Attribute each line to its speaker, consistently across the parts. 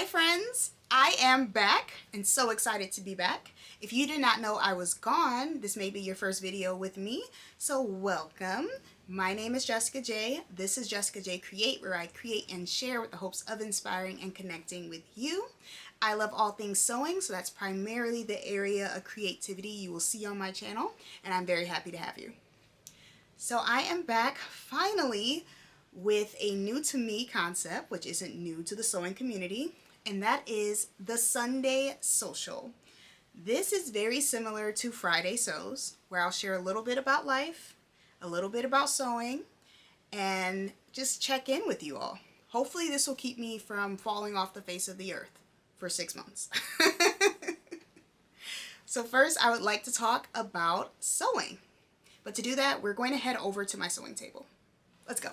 Speaker 1: Hi friends, I am back and so excited to be back. If you did not know I was gone, this may be your first video with me, so welcome. My name is Jessica J. This is Jessica J Create, where I create and share with the hopes of inspiring and connecting with you. I love all things sewing, so that's primarily the area of creativity you will see on my channel, and I'm very happy to have you. So I am back finally with a new to me concept, which isn't new to the sewing community, and that is the Sunday Sewcial. This is very similar to Friday Sews, where I'll share a little bit about life, a little bit about sewing, and just check in with you all. Hopefully this will keep me from falling off the face of the earth for 6 months. So first I would like to talk about sewing. But to do that, we're going to head over to my sewing table. Let's go.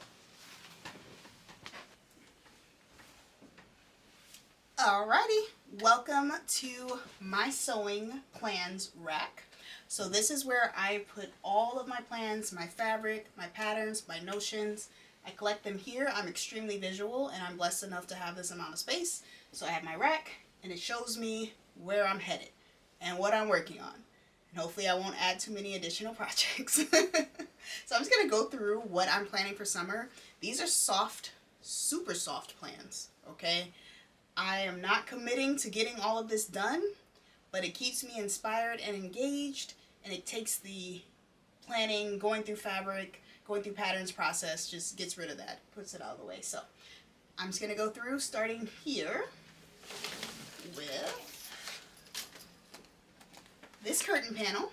Speaker 1: Alrighty, welcome to my sewing plans rack. So this is where I put all of my plans, my fabric, my patterns, my notions. I collect them here. I'm extremely visual and I'm blessed enough to have this amount of space. So I have my rack and it shows me where I'm headed and what I'm working on. And hopefully I won't add too many additional projects. So I'm just going to go through what I'm planning for summer. These are soft, super soft plans, okay? I am not committing to getting all of this done, but it keeps me inspired and engaged, and it takes the planning, going through fabric, going through patterns process, just gets rid of that, puts it out of the way. So I'm just going to go through starting here with this curtain panel.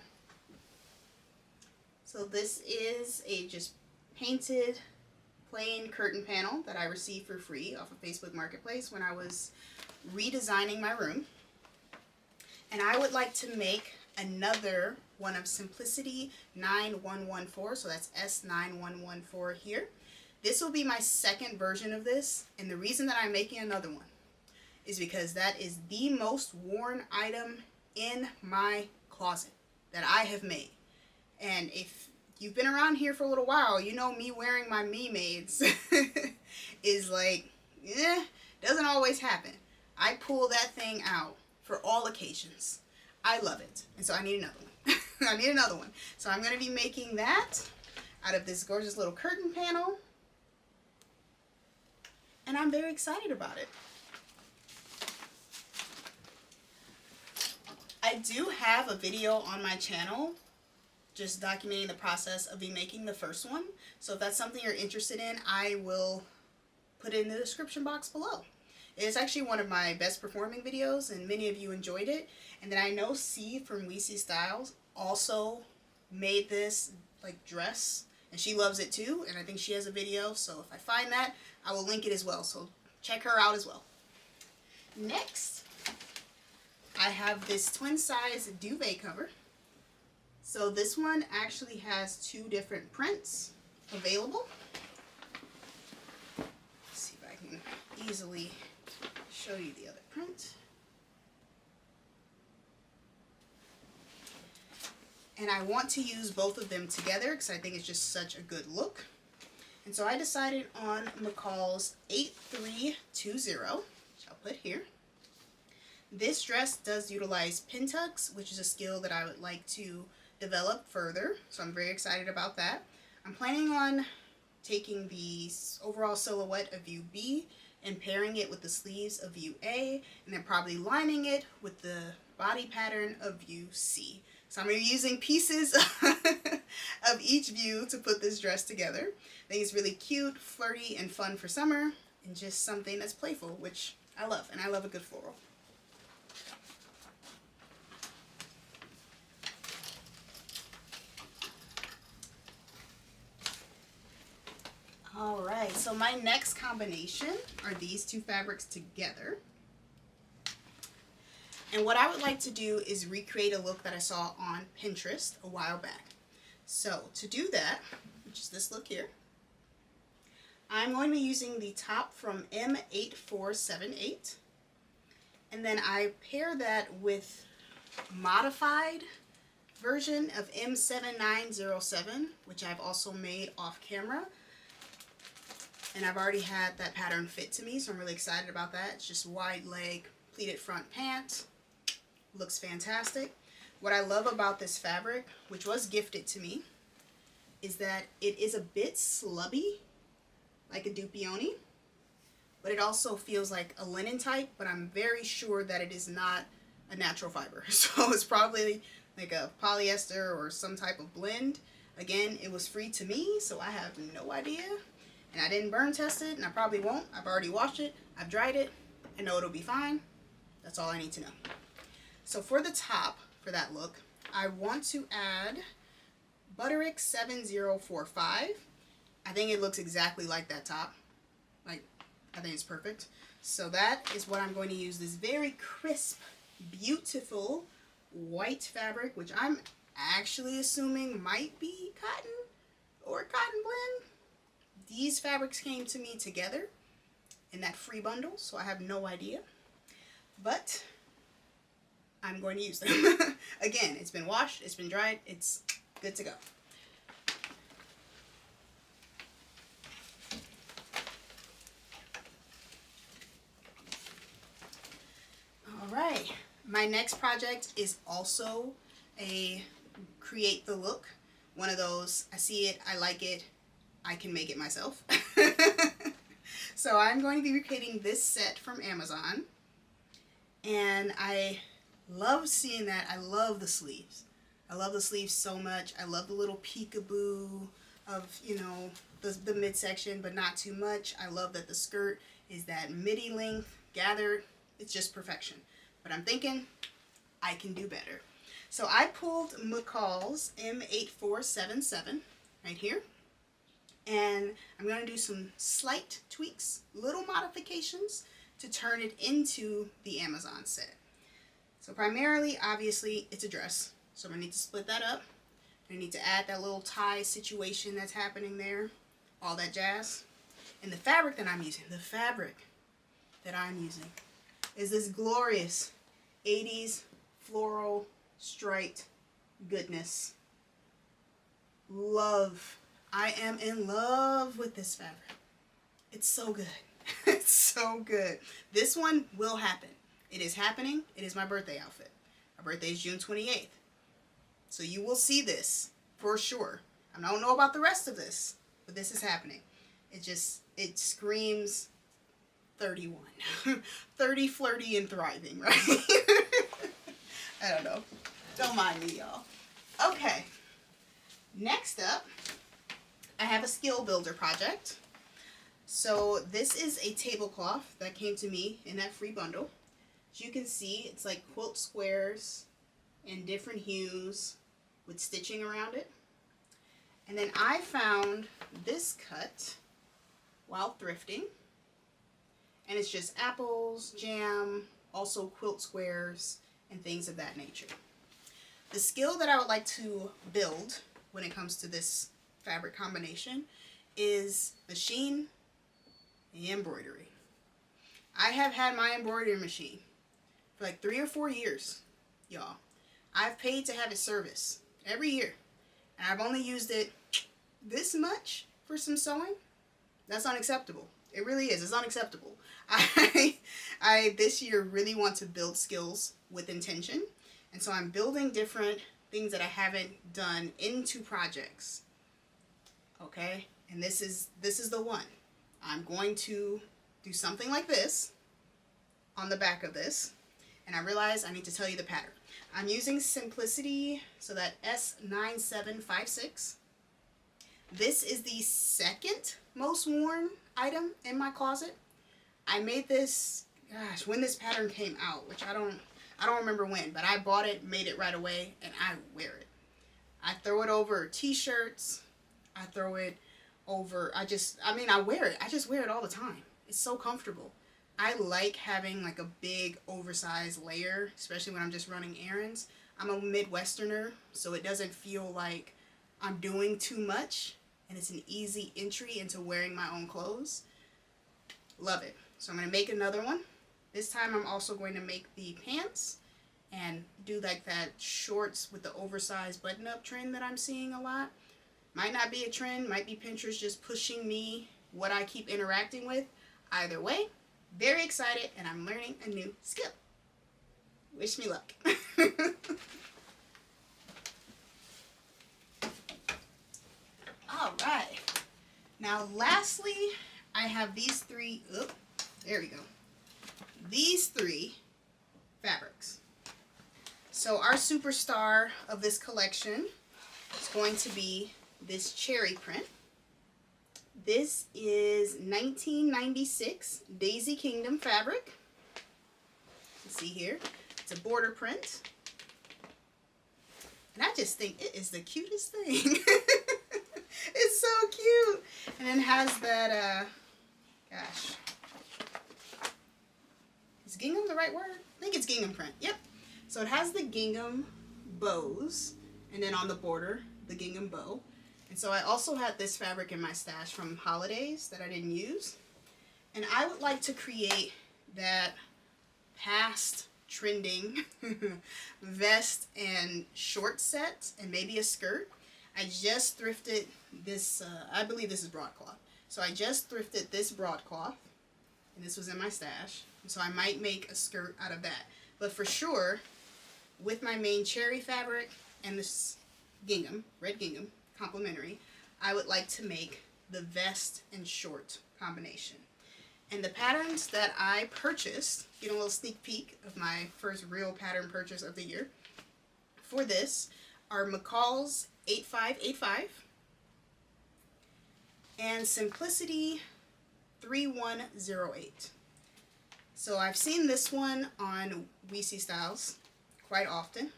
Speaker 1: So this is a just painted plain curtain panel that I received for free off of Facebook Marketplace when I was redesigning my room. And I would like to make another one of Simplicity 9114, so that's S9114 here. This will be my second version of this, and the reason that I'm making another one is because that is the most worn item in my closet that I have made. And if you've been around here for a little while, you know me wearing my me-mades is like, doesn't always happen. I pull that thing out for all occasions. I love it. And so I need another one. I need another one. So I'm going to be making that out of this gorgeous little curtain panel. And I'm very excited about it. I do have a video on my channel just documenting the process of me making the first one. So if that's something you're interested in, I will put it in the description box below. It is actually one of my best performing videos and many of you enjoyed it. And then I know C from WeCeeStyle also made this like dress and she loves it too, and I think she has a video, so if I find that, I will link it as well, so check her out as well. Next, I have this twin size duvet cover. So this one actually has two different prints available. Let's see if I can easily show you the other print. And I want to use both of them together because I think it's just such a good look. And so I decided on McCall's 8320, which I'll put here. This dress does utilize pin tucks, which is a skill that I would like to develop further, so I'm very excited about that. I'm planning on taking the overall silhouette of view B and pairing it with the sleeves of view A, and then probably lining it with the body pattern of view C. So I'm going to be using pieces of each view to put this dress together. I think it's really cute, flirty, and fun for summer, and just something that's playful, which I love, and I love a good floral. Alright, so my next combination are these two fabrics together. And what I would like to do is recreate a look that I saw on Pinterest a while back. So to do that, which is this look here, I'm going to be using the top from M8478. And then I pair that with modified version of M7907, which I've also made off camera. And I've already had that pattern fit to me, so I'm really excited about that. It's just wide leg, pleated front pant. Looks fantastic. What I love about this fabric, which was gifted to me, is that it is a bit slubby, like a dupioni, but it also feels like a linen type, but I'm very sure that it is not a natural fiber. So it's probably like a polyester or some type of blend. Again, it was free to me, so I have no idea. And I didn't burn test it, and I probably won't. I've already washed it, I've dried it, I know it'll be fine. That's all I need to know. So for the top, for that look, I want to add Butterick 7045. I think it looks exactly like that top. Like, I think it's perfect. So that is what I'm going to use, this very crisp, beautiful white fabric, which I'm actually assuming might be cotton or cotton blend. These fabrics came to me together in that free bundle, so I have no idea. But I'm going to use them. Again, it's been washed, it's been dried, it's good to go. Alright, my next project is also a create the look. One of those, I see it, I like it, I can make it myself. So I'm going to be recreating this set from Amazon. And I love seeing that. I love the sleeves. I love the sleeves so much. I love the little peekaboo of, you know, the midsection, but not too much. I love that the skirt is that midi length, gathered. It's just perfection. But I'm thinking I can do better. So I pulled McCall's M8477 right here. And I'm going to do some slight tweaks, little modifications to turn it into the Amazon set. So primarily, obviously, it's a dress. So I'm going to need to split that up. I need to add that little tie situation that's happening there. All that jazz. And the fabric that I'm using, is this glorious 80s floral striped goodness. Love. I am in love with this fabric. It's so good. It's so good. This one will happen. It is happening. It is my birthday outfit. My birthday is June 28th. So you will see this for sure. I don't know about the rest of this, but this is happening. It screams 31. 30, flirty, and thriving, right? I don't know. Don't mind me, y'all. Okay. Next up, I have a skill builder project. So this is a tablecloth that came to me in that free bundle. As you can see, it's like quilt squares in different hues with stitching around it. And then I found this cut while thrifting. And it's just apples, jam, also quilt squares, and things of that nature. The skill that I would like to build when it comes to this fabric combination is machine and embroidery. I have had my embroidery machine for like 3 or 4 years, y'all. I've paid to have it serviced every year, and I've only used it this much for some sewing. That's unacceptable. It really is. It's unacceptable. I this year really want to build skills with intention, and so I'm building different things that I haven't done into projects. Okay, and this is the one. I'm going to do something like this on the back of this, and I realize I need to tell you the pattern. I'm using Simplicity, so that S9114. This is the second most worn item in my closet. I made this, gosh, when this pattern came out, which I don't remember when, but I bought it, made it right away, and I wear it. I throw it over t-shirts. I throw it over, I wear it. I just wear it all the time. It's so comfortable. I like having like a big oversized layer, especially when I'm just running errands. I'm a Midwesterner, so it doesn't feel like I'm doing too much, and it's an easy entry into wearing my own clothes. Love it. So I'm going to make another one. This time I'm also going to make the pants and do like that shorts with the oversized button-up trend that I'm seeing a lot. Might not be a trend, might be Pinterest just pushing me what I keep interacting with. Either way, very excited, and I'm learning a new skill. Wish me luck. All right. Now, lastly, I have these three. Oh, there we go. These three fabrics. So our superstar of this collection is going to be this cherry print. This is 1996 Daisy Kingdom fabric. You see here, it's a border print. And I just think it is the cutest thing. It's so cute. And it has that, gosh. Is gingham the right word? I think it's gingham print. Yep. So it has the gingham bows, and then on the border, the gingham bow. And so I also had this fabric in my stash from holidays that I didn't use. And I would like to create that past trending vest and short set and maybe a skirt. I just thrifted this, I believe this is broadcloth. So I just thrifted this broadcloth, and this was in my stash. And so I might make a skirt out of that. But for sure, with my main cherry fabric and this gingham, red gingham, complementary, I would like to make the vest and short combination. And the patterns that I purchased, get a little sneak peek of my first real pattern purchase of the year, for this are McCall's 8585 and Simplicity 3108. So I've seen this one on WeCeeStyle quite often,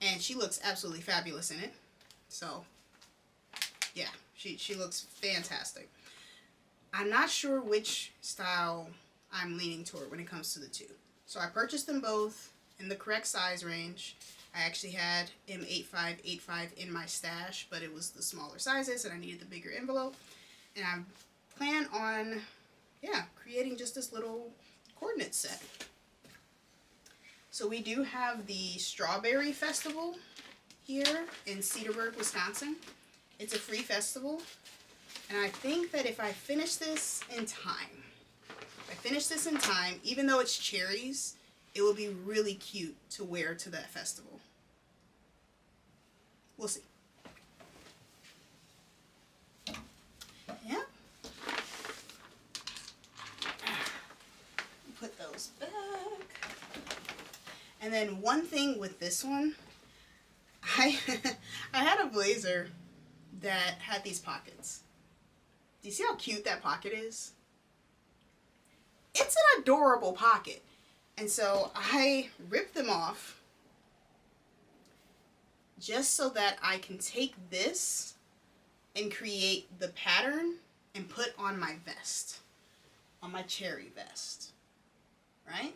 Speaker 1: and she looks absolutely fabulous in it. So yeah, she looks fantastic. I'm not sure which style I'm leaning toward when it comes to the two. So I purchased them both in the correct size range. I actually had M8585 in my stash, but it was the smaller sizes and I needed the bigger envelope. And I plan on, yeah, creating just this little coordinate set. So we do have the Strawberry Festival here in Cedarburg, Wisconsin. It's a free festival. And I think that if I finish this in time, even though it's cherries, it will be really cute to wear to that festival. We'll see. Yeah. Put those back. And then one thing with this one, I had a blazer that had these pockets. Do you see how cute that pocket is? It's an adorable pocket. And so I ripped them off just so that I can take this and create the pattern and put on my vest, on my cherry vest, right?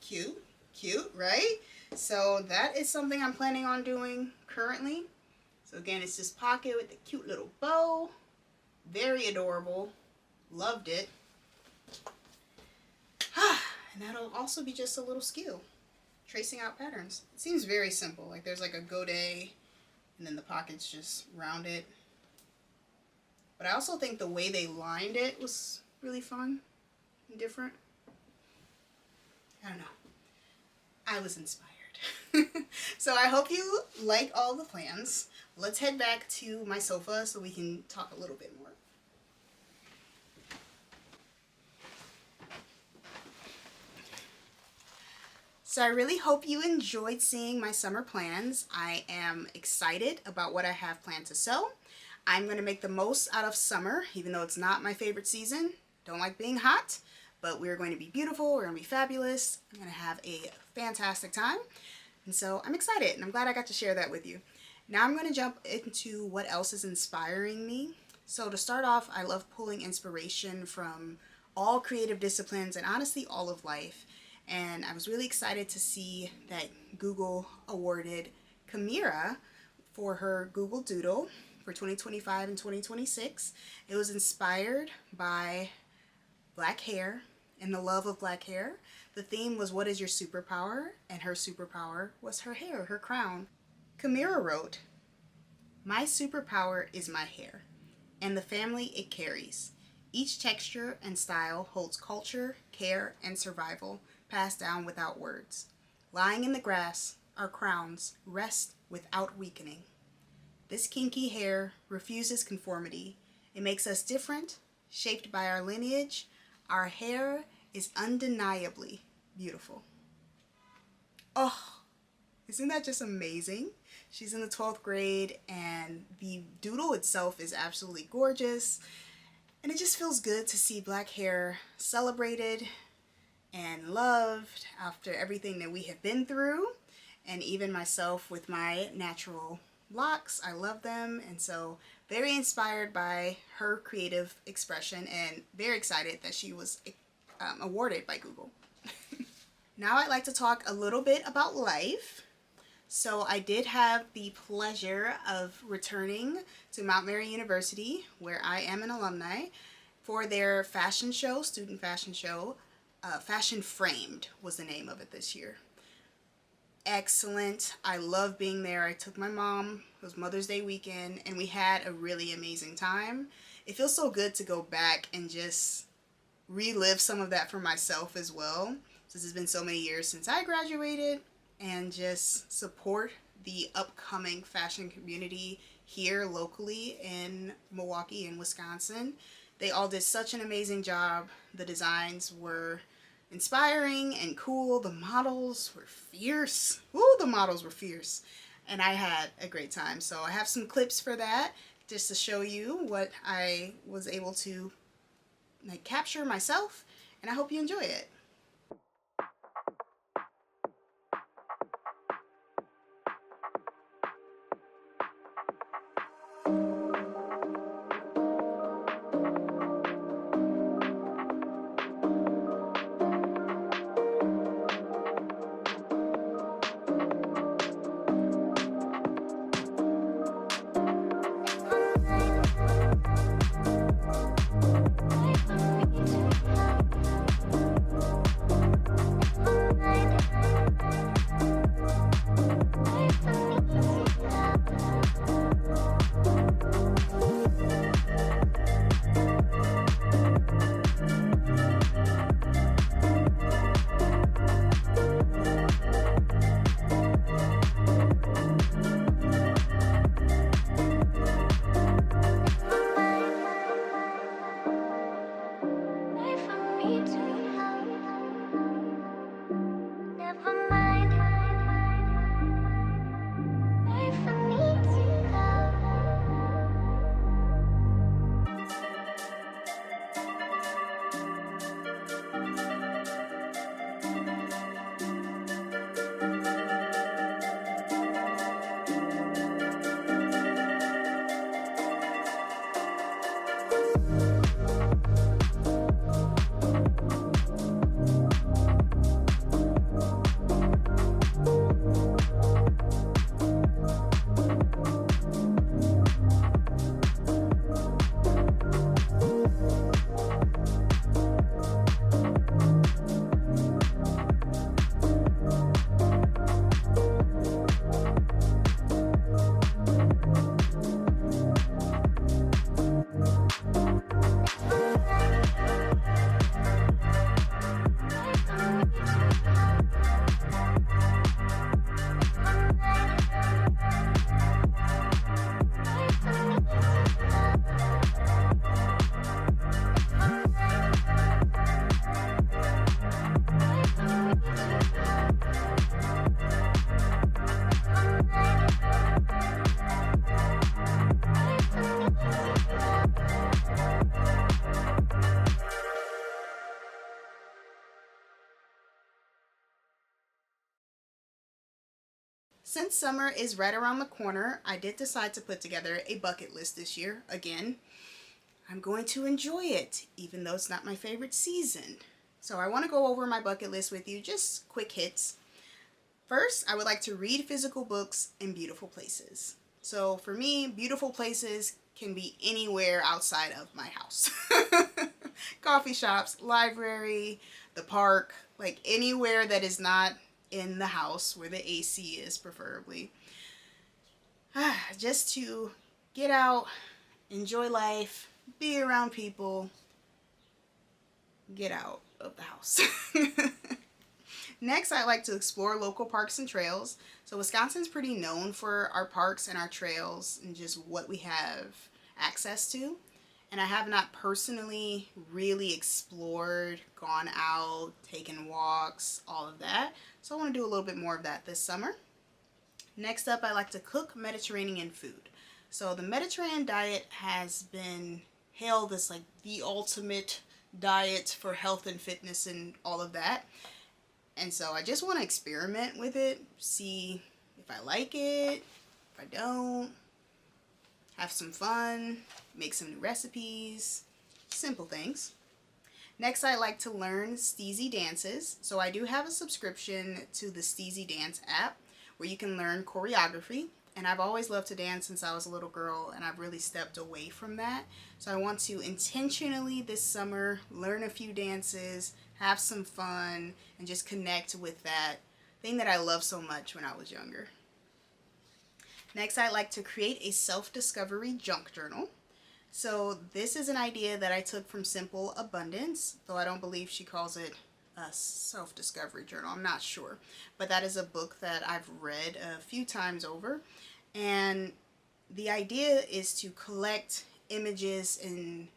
Speaker 1: Cute, cute, right? So that is something I'm planning on doing currently. So again, it's this pocket with the cute little bow. Very adorable. Loved it. And that'll also be just a little skill. Tracing out patterns. It seems very simple. Like there's like a godet and then the pockets just rounded. But I also think the way they lined it was really fun and different. I don't know. I was inspired. So I hope you like all the plans. Let's head back to my sofa so we can talk a little bit more. So I really hope you enjoyed seeing my summer plans. I am excited about what I have planned to sew. I'm going to make the most out of summer, even though it's not my favorite season. Don't like being hot, but we're going to be beautiful. We're going to be fabulous. I'm going to have a fantastic time. And so I'm excited, and I'm glad I got to share that with you. Now I'm going to jump into what else is inspiring me. So to start off, I love pulling inspiration from all creative disciplines and honestly all of life. And I was really excited to see that Google awarded Kamira for her Google Doodle for 2025 and 2026. It was inspired by black hair and the love of black hair. The theme was, what is your superpower? And her superpower was her hair, her crown. Kamira wrote, my superpower is my hair, and the family it carries. Each texture and style holds culture, care, and survival, passed down without words. Lying in the grass, our crowns rest without weakening. This kinky hair refuses conformity. It makes us different, shaped by our lineage. Our hair is undeniably beautiful. Oh, isn't that just amazing? She's in the 12th grade, and the doodle itself is absolutely gorgeous. And it just feels good to see black hair celebrated and loved after everything that we have been through. And even myself with my natural locks, I love them. And so very inspired by her creative expression and very excited that she was awarded by Google. Now I'd like to talk a little bit about life. So I did have the pleasure of returning to Mount Mary University, where I am an alumni, for their fashion show, student fashion show. Fashion Framed was the name of it this year. Excellent. I love being there. I took my mom. It was Mother's Day weekend, and we had a really amazing time. It feels so good to go back and just relive some of that for myself as well, since it's been so many years since I graduated, and just support the upcoming fashion community here locally in Milwaukee and Wisconsin. They all did such an amazing job. The designs were inspiring and cool. The models were fierce. Ooh, the models were fierce. And I had a great time. So I have some clips for that just to show you what I was able to capture myself, and I hope you enjoy it. Since summer is right around the corner, I did decide to put together a bucket list this year. Again, I'm going to enjoy it, even though it's not my favorite season. So I want to go over my bucket list with you, just quick hits. First, I would like to read physical books in beautiful places. So for me, beautiful places can be anywhere outside of my house. Coffee shops, library, the park, like anywhere that is not in the house where the AC is preferably. Just to get out, enjoy life, be around people, get out of the house. Next, I like to explore local parks and trails. So Wisconsin's pretty known for our parks and our trails and just what we have access to. And I have not personally really explored, gone out, taken walks, all of that. So I want to do a little bit more of that this summer. Next up, I like to cook Mediterranean food. So the Mediterranean diet has been hailed as like the ultimate diet for health and fitness and all of that. And so I just want to experiment with it, see if I like it, if I don't, have some fun, make some new recipes, simple things. Next, I like to learn steezy dances. So I do have a subscription to the Steezy Dance app where you can learn choreography. And I've always loved to dance since I was a little girl, and I've really stepped away from that. So I want to intentionally this summer learn a few dances, have some fun, and just connect with that thing that I loved so much when I was younger. Next, I like to create a self-discovery junk journal. So this is an idea that I took from Simple Abundance, though I don't believe she calls it a self-discovery journal. I'm not sure. But that is a book that I've read a few times over. And the idea is to collect images and,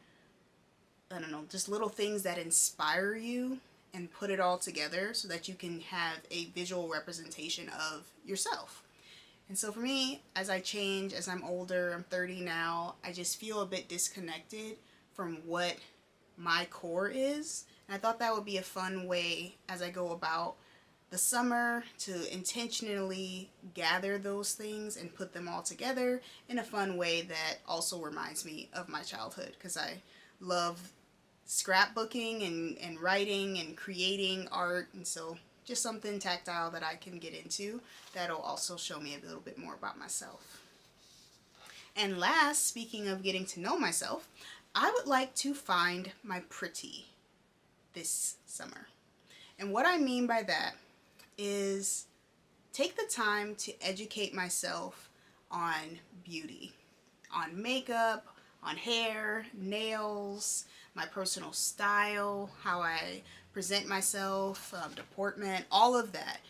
Speaker 1: I don't know, just little things that inspire you and put it all together so that you can have a visual representation of yourself. And so for me, as I change, as I'm older, I'm 30 now, I just feel a bit disconnected from what my core is. And I thought that would be a fun way as I go about the summer to intentionally gather those things and put them all together in a fun way that also reminds me of my childhood, because I love scrapbooking and writing and creating art, and so just something tactile that I can get into that'll also show me a little bit more about myself. And last, speaking of getting to know myself, I would like to find my pretty this summer. And what I mean by that is take the time to educate myself on beauty, on makeup, on hair, nails, my personal style, how I present myself, deportment, all of that.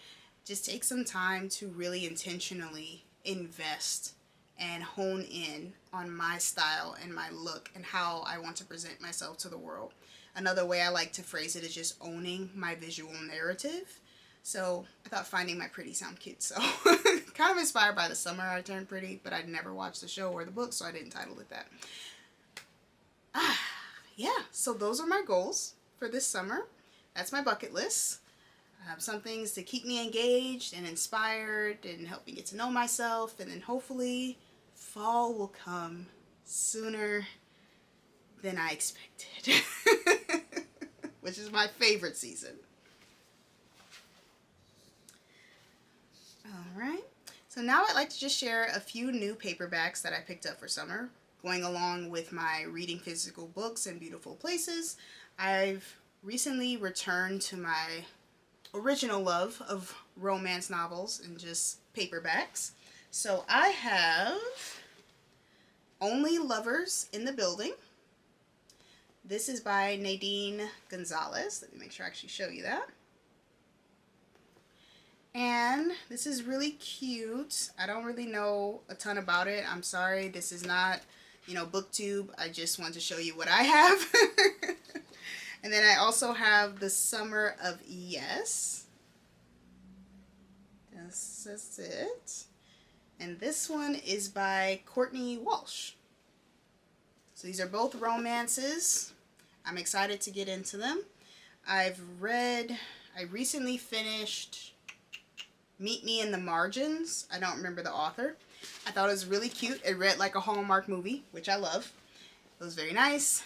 Speaker 1: Just take some time to really intentionally invest and hone in on my style and my look and how I want to present myself to the world. Another way I like to phrase it is just owning my visual narrative. So I thought finding my pretty sound cute. So kind of inspired by the summer I turned pretty, but I'd never watched the show or the book, so I didn't title it that. Yeah, so those are my goals for this summer. That's my bucket list. I have some things to keep me engaged and inspired and help me get to know myself, and then hopefully fall will come sooner than I expected, which is my favorite season. Alright, so now I'd like to just share a few new paperbacks that I picked up for summer. Going along with my reading physical books in beautiful places, I've recently returned to my original love of romance novels and just paperbacks. So I have Only Lovers in the Building. This is by Nadine Gonzalez. Let me make sure I actually show you that. And this is really cute. I don't really know a ton about it. I'm sorry, this is not, BookTube. I just want to show you what I have. And then I also have The Summer of Yes. This is it. And this one is by Courtney Walsh. So these are both romances. I'm excited to get into them. I recently finished Meet Me in the Margins. I don't remember the author. I thought it was really cute. It read like a Hallmark movie, which I love. It was very nice.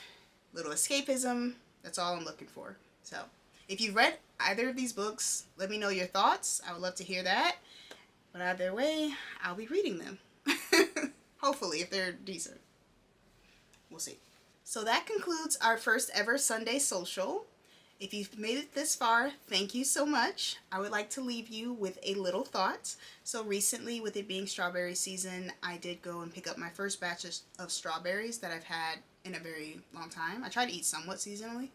Speaker 1: Little escapism. That's all I'm looking for. So, if you've read either of these books, let me know your thoughts. I would love to hear that. But either way, I'll be reading them. Hopefully, if they're decent. We'll see. So that concludes our first ever Sunday Sewcial. If you've made it this far, thank you so much. I would like to leave you with a little thought. So recently, with it being strawberry season, I did go and pick up my first batch of strawberries that I've had in a very long time. I try to eat somewhat seasonally.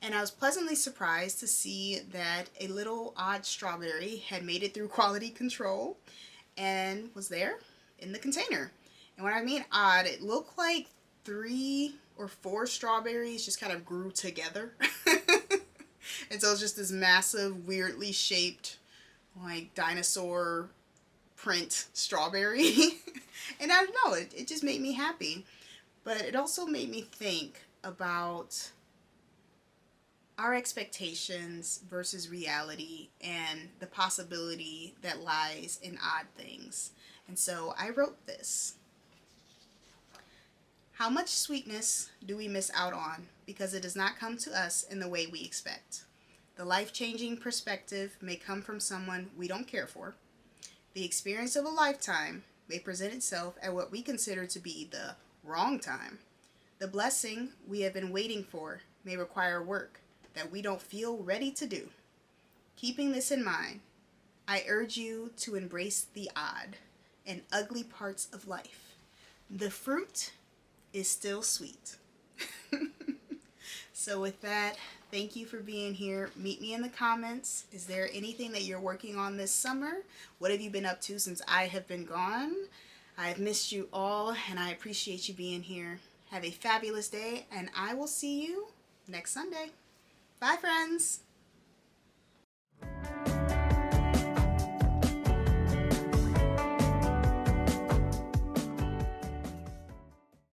Speaker 1: And I was pleasantly surprised to see that a little odd strawberry had made it through quality control and was there in the container. And when I mean odd, it looked like 3 or 4 strawberries just kind of grew together. And so it's just this massive, weirdly shaped, like dinosaur print strawberry. And I don't know, it just made me happy. But it also made me think about our expectations versus reality and the possibility that lies in odd things. And so I wrote this. How much sweetness do we miss out on because it does not come to us in the way we expect? The life-changing perspective may come from someone we don't care for. The experience of a lifetime may present itself at what we consider to be the wrong time. The blessing we have been waiting for may require work that we don't feel ready to do. Keeping this in mind, I urge you to embrace the odd and ugly parts of life. The fruit is still sweet. So with that, thank you for being here. Meet me in the comments. Is there anything that you're working on this summer? What have you been up to since I have been gone? I've missed you all, and I appreciate you being here. Have a fabulous day, and I will see you next Sunday. Bye, friends.